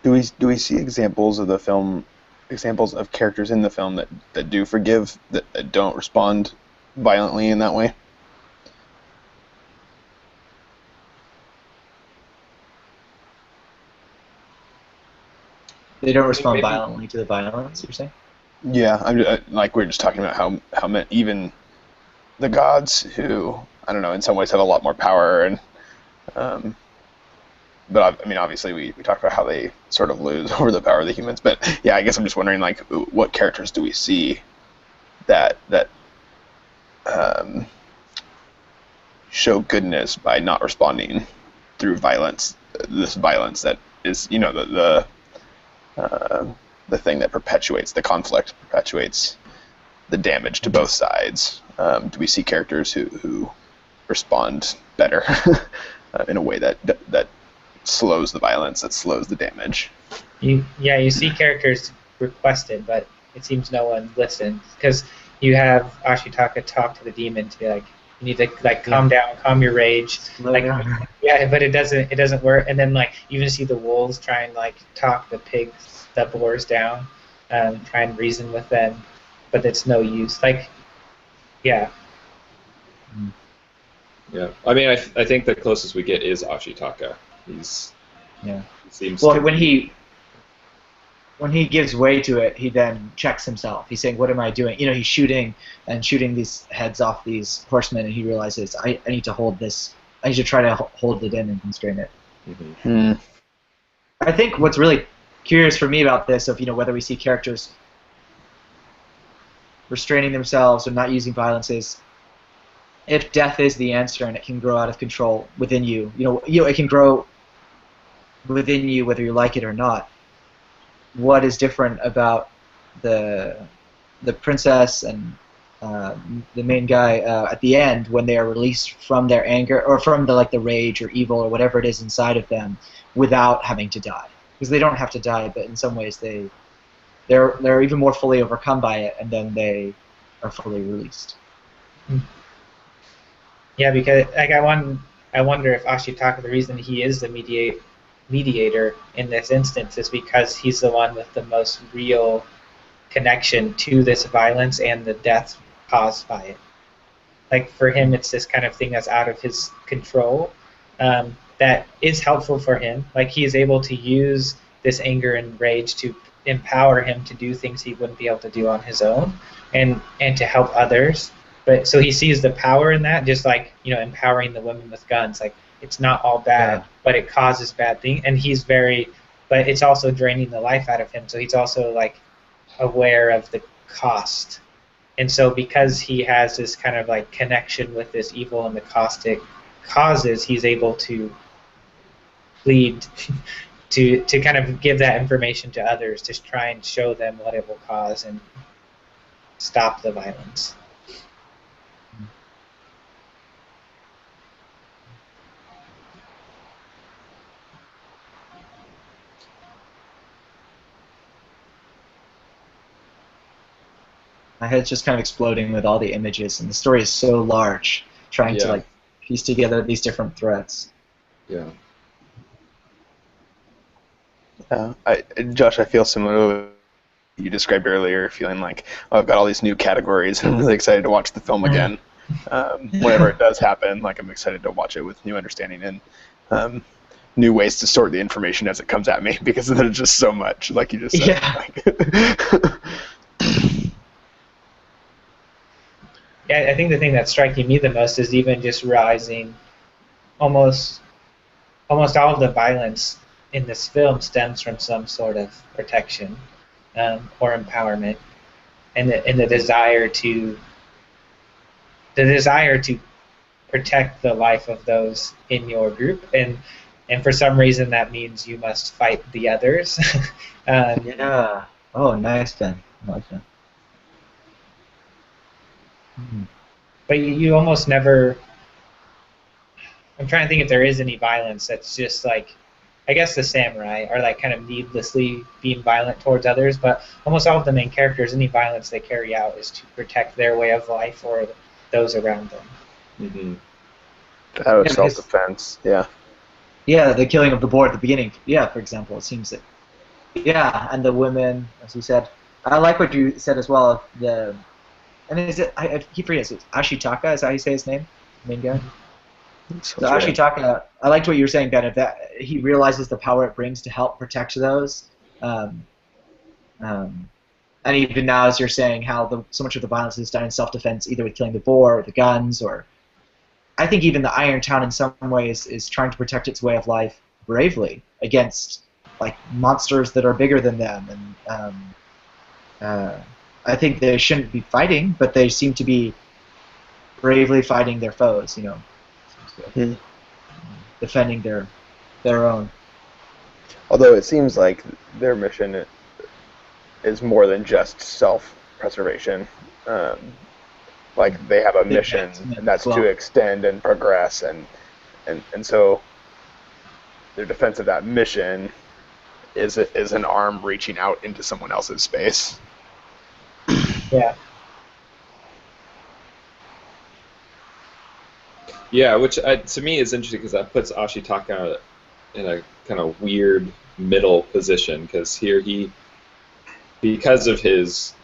Do we see examples of characters in the film that do forgive, that don't respond violently in that way? They don't respond Maybe. violently to the violence. You're saying? Yeah, like we were just talking about how even the gods who I don't know in some ways have a lot more power and um, but I mean obviously we talked about how they sort of lose over the power of the humans. But yeah, I guess I'm just wondering like what characters do we see that um, show goodness by not responding through violence. This violence that is, uh, the thing that perpetuates the conflict, perpetuates the damage to both sides. Do we see characters who respond better in a way that slows the violence, that slows the damage? You see characters requested, but it seems no one listens because you have Ashitaka talk to the demon to be like, you need to like calm down, calm your rage. Slow Like, down. yeah, but it doesn't work. And then like you even see the wolves try and like talk the pigs, the boars down, try and reason with them, but it's no use. Like, yeah, Yeah. I mean, I think the closest we get is Ashitaka. Yeah. He seems Well, to when he gives way to it, he then checks himself. He's saying, "What am I doing?" He's shooting these heads off these horsemen, and he realizes, I need to hold this. I need to try to hold it in and constrain it. Mhm. I think what's really curious for me about this, of whether we see characters restraining themselves or not using violence, is if death is the answer and it can grow out of control within you. It can grow within you whether you like it or not. What is different about the princess and the main guy at the end when they are released from their anger or from the rage or evil or whatever it is inside of them without having to die? Because they don't have to die, but in some ways they're even more fully overcome by it, and then they are fully released. yeah, because like I wonder if Ashitaka, the reason he is the mediator in this instance is because he's the one with the most real connection to this violence and the death caused by it. Like for him, it's this kind of thing that's out of his control, that is helpful for him. Like he is able to use this anger and rage to empower him to do things he wouldn't be able to do on his own, and to help others. But so he sees the power in that, just like empowering the women with guns. Like it's not all bad, Yeah. but it causes bad things, and he's very. But it's also draining the life out of him. So he's also like aware of the cost. And so because he has this kind of like connection with this evil and the caustic causes, he's able to lead to kind of give that information to others to try and show them what it will cause and stop the violence. My head's just kind of exploding with all the images, and the story is so large, trying to Yeah. piece together these different threads. Yeah. Josh, I feel similar to what you described earlier, feeling like I've got all these new categories and I'm really excited to watch the film again. Whenever it does happen, like I'm excited to watch it with new understanding and new ways to sort the information as it comes at me because there's just so much, like you just said. Yeah. Yeah, I think the thing that's striking me the most is even just realizing almost all of the violence in this film stems from some sort of protection, or empowerment, and the desire to protect the life of those in your group, and for some reason that means you must fight the others. Yeah. Oh, nice, Ben. I like that. But you almost never. I'm trying to think if there is any violence that's just like, I guess the samurai are like kind of needlessly being violent towards others, but almost all of the main characters, any violence they carry out is to protect their way of life or those around them. Mm-hmm. Out of Yeah, self-defense, yeah. Yeah, the killing of the boar at the beginning. Yeah, for example, it seems that. Yeah, and the women, as you said. I like what you said as well. And is it? I keep forgetting. It's Ashitaka. Is that how you say his name? Main guy. So Sounds right. Ashitaka. I liked what you were saying, Ben. Of that, he realizes the power it brings to help protect those. And even now, as you're saying, how so much of the violence is done in self-defense, either with killing the boar or the guns, or I think even the Iron Town in some ways is trying to protect its way of life bravely against like monsters that are bigger than them. And I think they shouldn't be fighting, but they seem to be bravely fighting their foes. Defending their own. Although it seems like their mission is more than just self-preservation. Like they have a mission, and that's to extend and progress, and so their defense of that mission is an arm reaching out into someone else's space. Yeah. Yeah, which to me is interesting because that puts Ashitaka in a kind of weird middle position because here because of his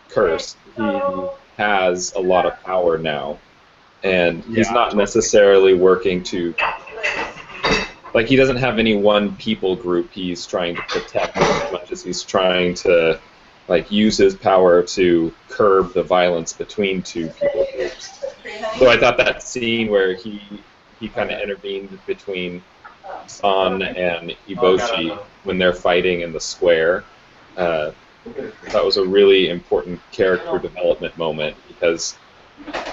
curse, he has a lot of power now, and he's not necessarily working to, like, he doesn't have any one people group he's trying to protect as much as he's trying to, like, use his power to curb the violence between two people groups. So I thought that scene where he kind of intervened between San and Iboshi when they're fighting in the square, that was a really important character development moment because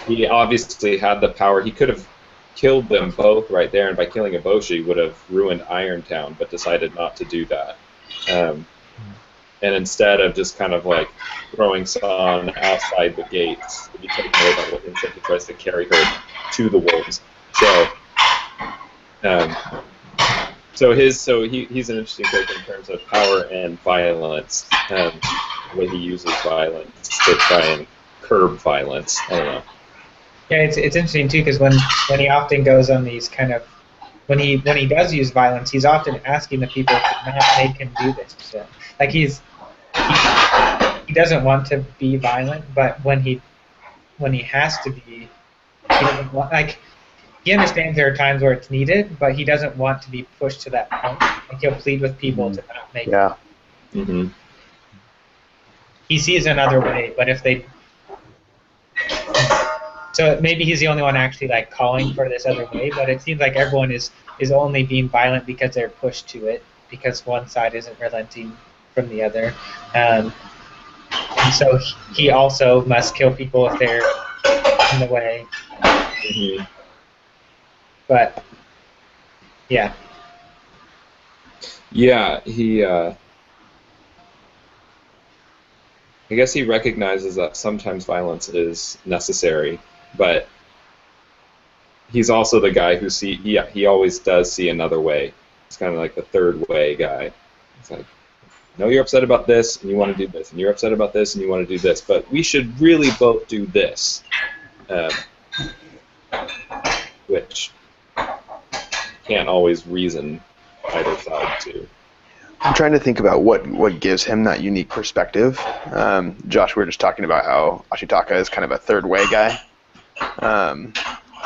he obviously had the power. He could have killed them both right there, and by killing Iboshi would have ruined Irontown, but decided not to do that. And instead of just kind of like throwing San outside the gates, he takes away that little insect and tries to carry her to the wolves. So he's an interesting character in terms of power and violence, the way he uses violence to try and curb violence. I don't know. Yeah, it's interesting too because when he often goes on these kind of when he does use violence, he's often asking the people to not make him do this. So, like he doesn't want to be violent, but when he has to be, he doesn't want, like, he understands there are times where it's needed, but he doesn't want to be pushed to that point. Like he'll plead with people to not make it. Mm-hmm. He sees another way, but if they... So maybe he's the only one actually like calling for this other way, but it seems like everyone is only being violent because they're pushed to it, because one side isn't relenting from the other. And so he also must kill people if they're in the way. Mm-hmm. But yeah. Yeah, I guess he recognizes that sometimes violence is necessary, but he's also the guy who he always does see another way. He's kind of like the third way guy. It's like, no, you're upset about this, and you want to do this, and you're upset about this, and you want to do this, but we should really both do this, which can't always reason either side to. I'm trying to think about what gives him that unique perspective. Josh, we were just talking about how Ashitaka is kind of a third way guy.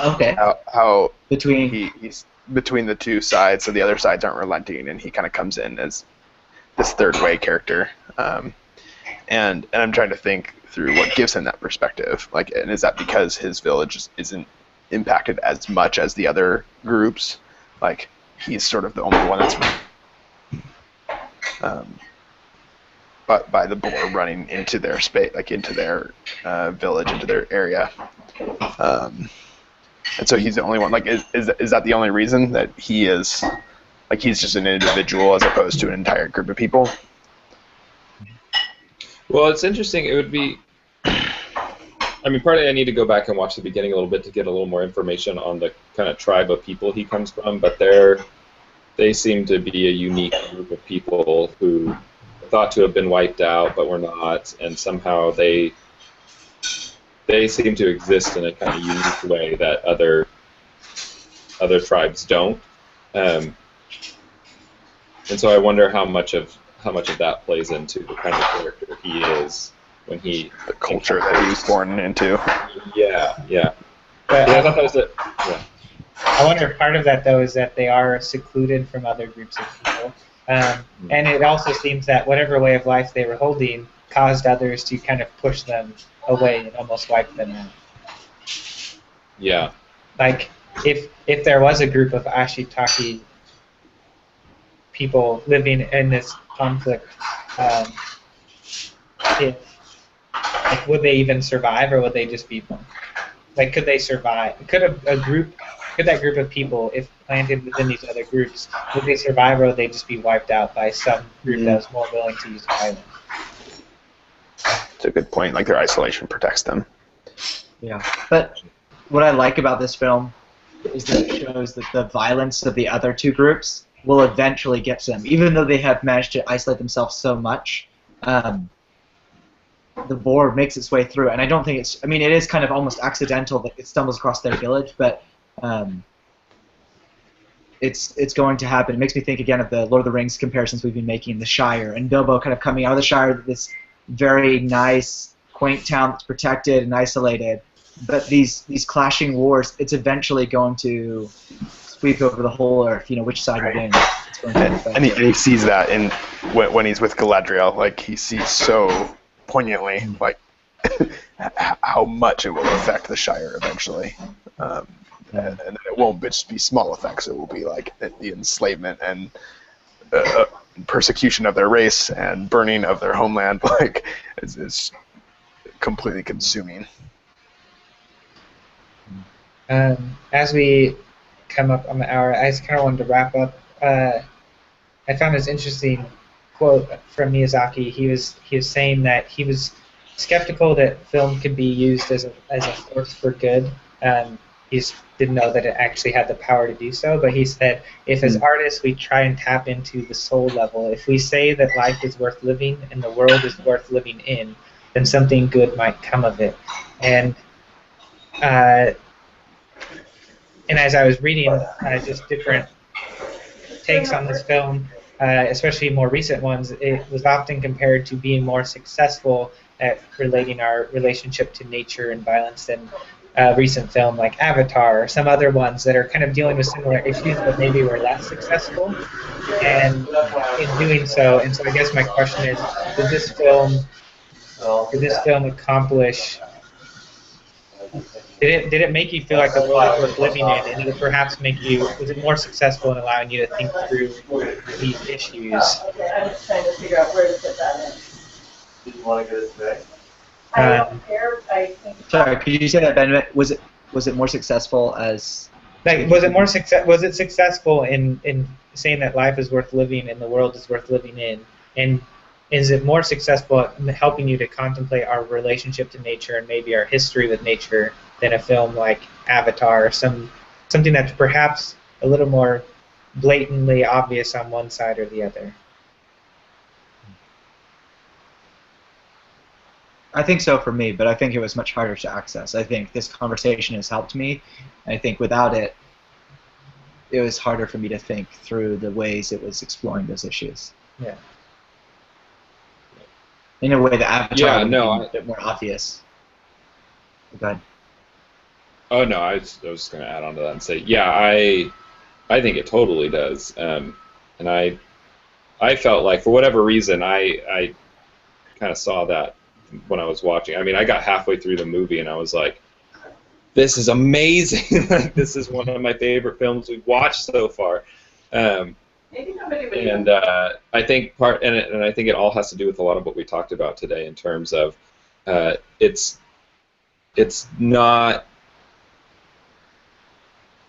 Okay. How Between he's between the two sides, so the other sides aren't relenting, and he kind of comes in as this third way character. And I'm trying to think through what gives him that perspective. Like, and is that because his village isn't impacted as much as the other groups? Like, he's sort of the only one that's but by the boar running into their space, like into their village, into their area. And so he's the only one. Like, is that the only reason that he is, like, he's just an individual as opposed to an entire group of people? Well, it's interesting. It would be. I mean, partly I need to go back and watch the beginning a little bit to get a little more information on the kind of tribe of people he comes from, but they seem to be a unique group of people who are thought to have been wiped out, but were not, and somehow they seem to exist in a kind of unique way that other tribes don't. And so I wonder how much of that plays into the kind of character he is when the culture that he was born into. Yeah. But I thought that was it. Yeah. I wonder if part of that, though, is that they are secluded from other groups of people. And it also seems that whatever way of life they were holding caused others to kind of push them away and almost wipe them out. Yeah. Like if there was a group of Ashitaki people living in this conflict, if, like, would they even survive, or would they just be like, could they survive? Could that group of people, if planted within these other groups, would they survive, or would they just be wiped out by some group that was more willing to use violence? It's a good point. Like, their isolation protects them. Yeah, but what I like about this film is that it shows that the violence of the other two groups will eventually get to them, even though they have managed to isolate themselves so much. The boar makes its way through, and I don't think it's. I mean, it is kind of almost accidental that it stumbles across their village, but it's going to happen. It makes me think again of the Lord of the Rings comparisons we've been making, the Shire, and Bilbo kind of coming out of the Shire, this very nice, quaint town that's protected and isolated. But these clashing wars, it's eventually going to sweep over the whole earth. You know, which side you're in. It's going to And he sees that when he's with Galadriel. Like, he sees so poignantly, like, how much it will affect the Shire eventually. And it won't just be small effects. It will be like the enslavement and persecution of their race and burning of their homeland. Like, it's completely consuming. As we come up on the hour, I just kind of wanted to wrap up. I found this interesting quote from Miyazaki. He was saying that he was skeptical that film could be used as a force for good. He just didn't know that it actually had the power to do so. But he said, if as artists we try and tap into the soul level, if we say that life is worth living and the world is worth living in, then something good might come of it. And as I was reading just different takes on this film, especially more recent ones, it was often compared to being more successful at relating our relationship to nature and violence than recent film like Avatar or some other ones that are kind of dealing with similar issues but maybe were less successful. And in doing so, and so I guess my question is, did this film accomplish? Did it make you feel like the world is worth living in, and did it perhaps was it more successful in allowing you to think through these issues? Okay, I'm just trying to figure out where to put that in. Did you want to get it today? I don't care. I think. Sorry, could you say that, Ben? Was it more successful as? Like, was it successful in saying that life is worth living and the world is worth living in, and is it more successful at helping you to contemplate our relationship to nature and maybe our history with nature than a film like Avatar or something that's perhaps a little more blatantly obvious on one side or the other? I think so for me, but I think it was much harder to access. I think this conversation has helped me. I think without it, it was harder for me to think through the ways it was exploring those issues. Yeah. In a way that Avatar would be I- a bit more obvious. Go ahead. Oh no, I was just going to add on to that and say, yeah, I think it totally does, and I felt like, for whatever reason, I kind of saw that when I was watching. I mean, I got halfway through the movie and I was like, this is amazing. Like, this is one of my favorite films we've watched so far. Maybe nobody would. And I think and I think it all has to do with a lot of what we talked about today in terms of it's not.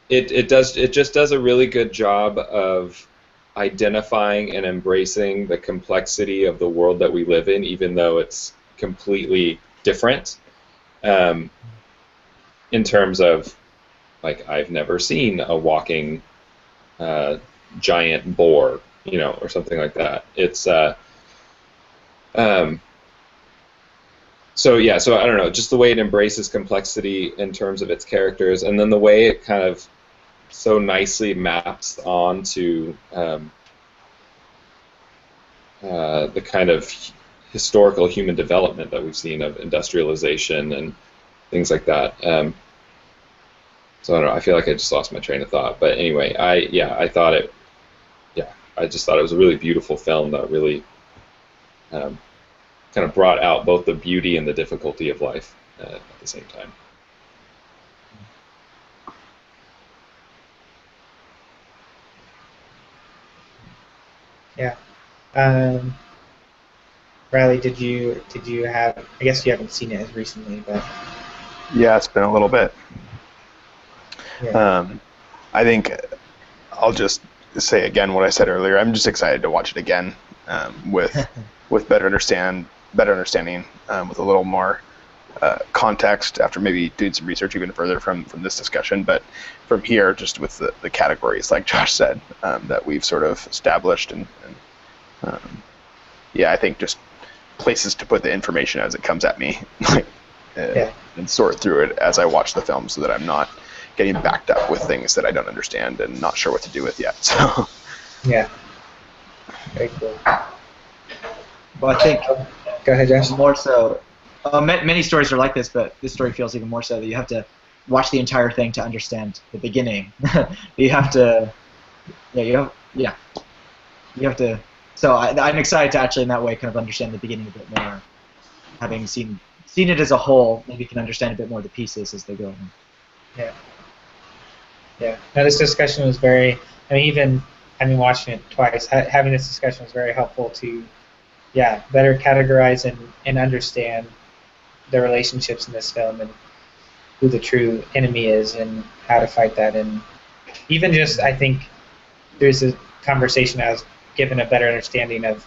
It just does a really good job of identifying and embracing the complexity of the world that we live in, even though it's completely different. In terms of, like, I've never seen a walking giant boar, or something like that. It's so I don't know, just the way it embraces complexity in terms of its characters, and then the way it kind of so nicely maps onto the kind of historical human development that we've seen of industrialization and things like that. So I don't know, I feel like I just lost my train of thought. But anyway, I thought I just thought it was a really beautiful film that really kind of brought out both the beauty and the difficulty of life at the same time. Yeah. Riley, did you have? I guess you haven't seen it as recently, but Yeah, it's been a little bit. yeah. I think I'll just say again what I said earlier. I'm just excited to watch it again with better understanding, with a little more context after maybe doing some research even further from this discussion. But from here, just with the categories, like Josh said, that we've sort of established, and yeah, I think just places to put the information as it comes at me, like, and sort through it as I watch the film, so that I'm not getting backed up with things that I don't understand and not sure what to do with yet. So Yeah. Very cool. Well, I think Go ahead, Josh. more so. Many stories are like this, but this story feels even more so that you have to watch the entire thing to understand the beginning. You have to, you have to. So I'm excited to actually, in that way, kind of understand the beginning a bit more. Having seen it as a whole, maybe you can understand a bit more of the pieces as they go. Yeah. Yeah. No, this discussion was very. I mean, even having watching it twice, having this discussion was very helpful to, better categorize and understand the relationships in this film and who the true enemy is and how to fight that. And even just, I think there's a conversation I was given a better understanding of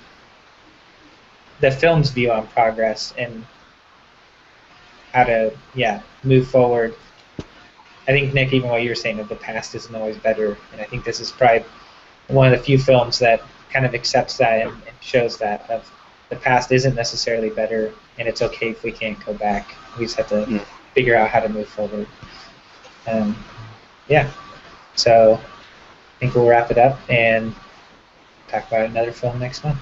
the film's view on progress and how to, move forward. I think, Nick, even what you were saying, that the past isn't always better, and I think this is probably one of the few films that kind of accepts that and shows that of the past isn't necessarily better, and it's okay if we can't go back. We just have to figure out how to move forward. So I think we'll wrap it up and talk about another film next month.